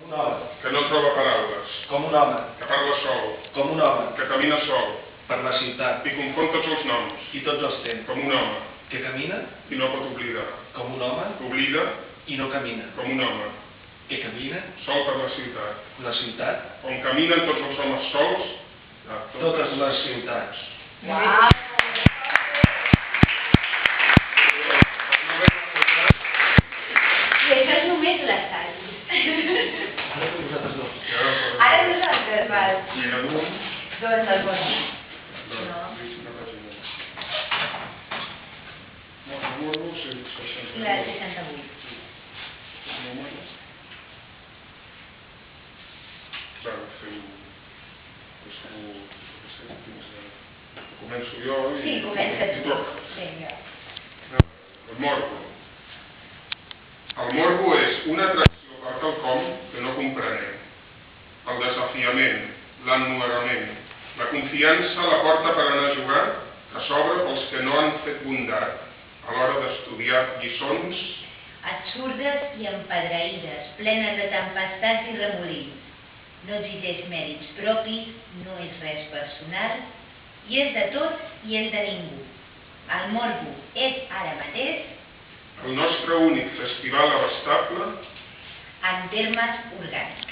un home. Que no troba paraules. Com un home. Que parla sol. Com un home. Que camina sol. Per la ciutat. I confon tots els noms. I tots els temps. Com un home. Que camina. I no pot oblidar. Com un home. Que oblida. I no camina. Com un home. Que camina. Sol per la ciutat. La ciutat. On caminen tots els homes sols. Totes les ciutats. Uau! I això és només l'assaig. Ara vosaltres dos. Ara nosaltres, val. Mira, un. Doncs el bon. No. La 68. Començo jo i... Sí, comença tu. Sí, jo. El morbo. El morbo és una atracció per quelcom que no comprenem. El desafiament, l'ennuegament, la confiança a la porta per anar a jugar que s'obre pels que no han fet bondat a l'hora d'estudiar lliçons Absurdes i empedraïdes, plenes de tempestats i remolins. No exigeix mèrits propis, no és res personal, i és de tots i és de ningú. El morbo és ara mateix el nostre únic festival abastable en termes orgànics.